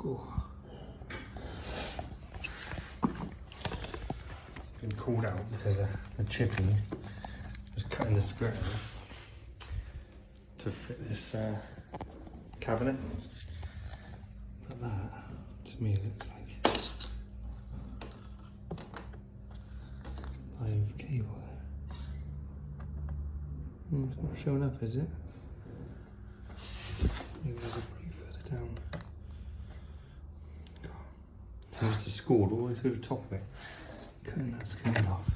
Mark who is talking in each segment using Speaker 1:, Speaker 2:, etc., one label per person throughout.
Speaker 1: Oh. Been called out because the chippy was cutting the skirt to fit this cabinet. But that, to me, looks like live cable there. It's not showing up, is it? Maybe there's a break further down. There's the scored all the way through the top of it. Cutting that skin off.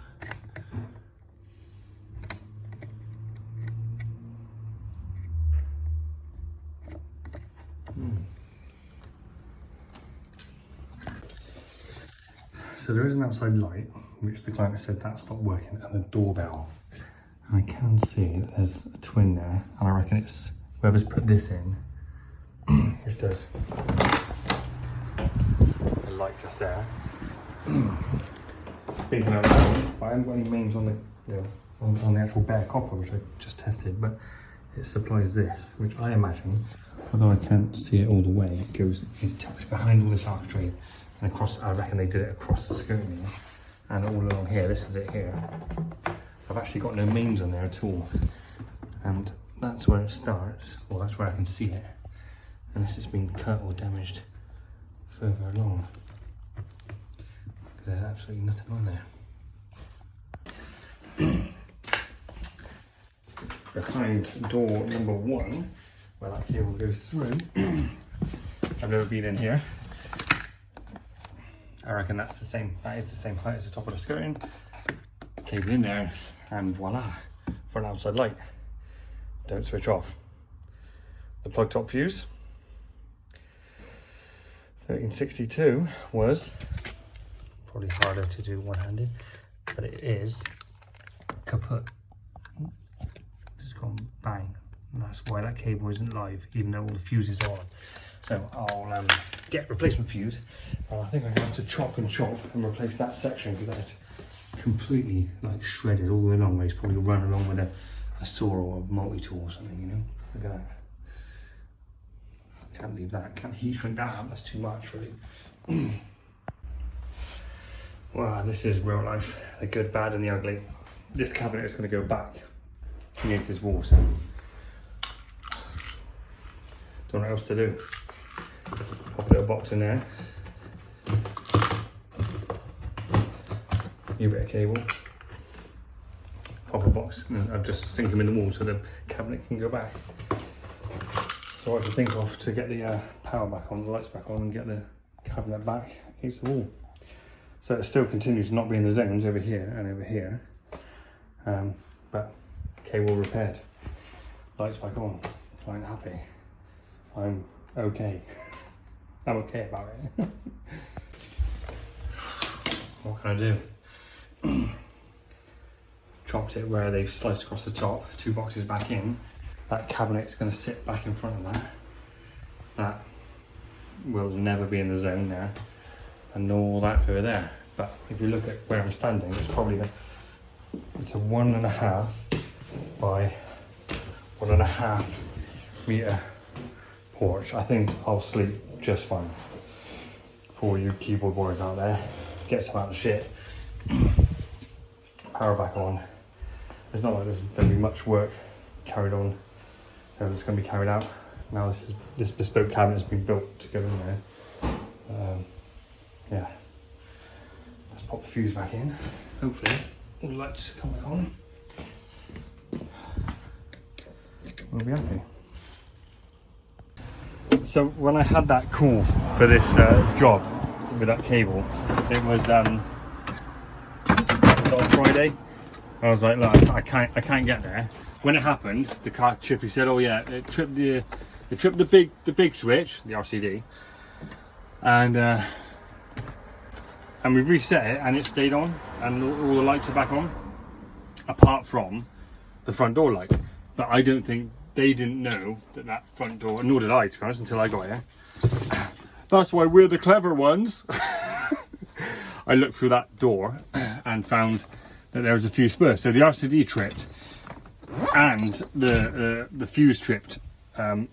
Speaker 1: So there is an outside light, which the client said that stopped working, and the doorbell. And I can see that there's a twin there, and I reckon it's whoever's put this in, which does a light just there. Big and loud, but I haven't got any mains on the on the actual bare copper, which I just tested, but it supplies this, which I imagine, although I can't see it all the way, it goes, it's tucked behind all this architrave and across. I reckon they did it across the skirting and all along here. This is it here. I've actually got no mains on there at all, and that's where it starts. Well, that's where I can see it, unless it's been cut or damaged further along. There's absolutely nothing on there. Behind door number 1, where that cable goes through, I've never been in here. I reckon that is the same height as the top of the skirting. Cable in there, and voila, for an outside light. Don't switch off. The plug top fuse, 1362, was probably harder to do one-handed, but it is kaput. It's gone bang, and that's why that cable isn't live, even though all the fuses are on. So I'll get replacement fuse. I think I'm gonna have to chop and replace that section, because that's completely like shredded all the way along. It's probably run along with a saw or a multi-tool or something, you know. Look at that. Can't leave that. Can't heat shrink that up. That's too much, really. Wow, this is real life. The good, bad, and the ugly. This cabinet is going to go back against this wall, so don't know what else to do. Pop a little box in there. New bit of cable. Pop a box, and I'll just sink them in the wall so the cabinet can go back. So I have to think of to get the power back on, the lights back on, and get the cabinet back against the wall. So it still continues to not be in the zones over here and over here, but cable repaired, lights back on, client happy. I'm okay. I'm okay about it. What can I do? Chopped it where they've sliced across the top, 2 boxes back in. That cabinet's going to sit back in front of that. That will never be in the zone there, and all that over there. But if you look at where I'm standing, it's probably it's a 1.5 by 1.5 meter porch. I think I'll sleep just fine. For you keyboard warriors out there, get some out of shit. Power back on. It's not like there's going to be much work carried on. It's going to be carried out. Now this bespoke cabinet has been built to go in there. Yeah. Let's pop the fuse back in. Hopefully all the lights come back on. We'll be happy. So when I had that call for this job with that cable, it was on Friday. I was like, look, I can't get there. When it happened, the car chippy said, oh yeah, it tripped the big switch, the RCD, and we reset it and it stayed on, and all the lights are back on, apart from the front door light. But I don't think they didn't know that front door, nor did I, to be honest, until I got here. That's why we're the clever ones. I looked through that door and found that there was a fuse spur. So the RCD tripped and the fuse tripped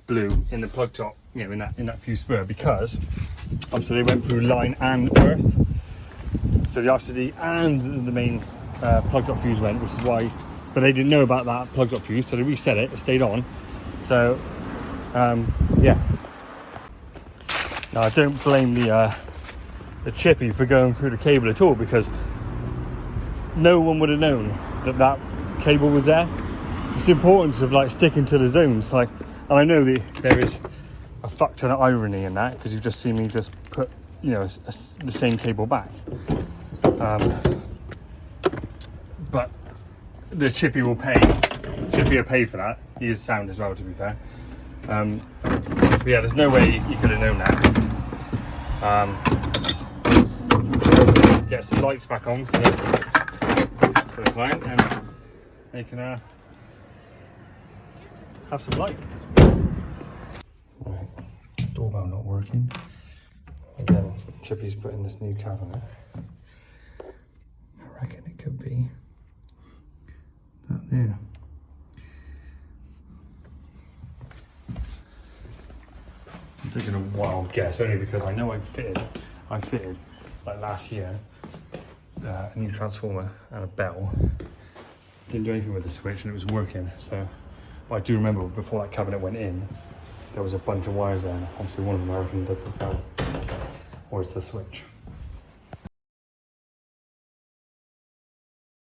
Speaker 1: blue in the plug top, you know, in that fuse spur, because obviously they went through line and earth. So the RCD and the main plug-up fuse went, which is why, but they didn't know about that plug-up fuse, so they reset it, it stayed on. So, yeah. Now I don't blame the chippy for going through the cable at all, because no one would have known that that cable was there. It's the importance of like sticking to the zones. Like, and I know that there is a fuck ton of irony in that, because you've just seen me just put, you know, the same cable back. But the chippy will pay. Chippy will pay for that. He is sound as well, to be fair. But yeah, there's no way you could have known that. Get some lights back on for the client, and they can have some light. Right, doorbell not working. Again, Chippy's put in this new cabinet. I reckon it could be that there. I'm taking a wild guess, only because I know I fitted like last year a new transformer and a bell. Didn't do anything with the switch and it was working. So, but I do remember before that cabinet went in, there was a bunch of wires there. And obviously, one of them I reckon does the bell or is the switch.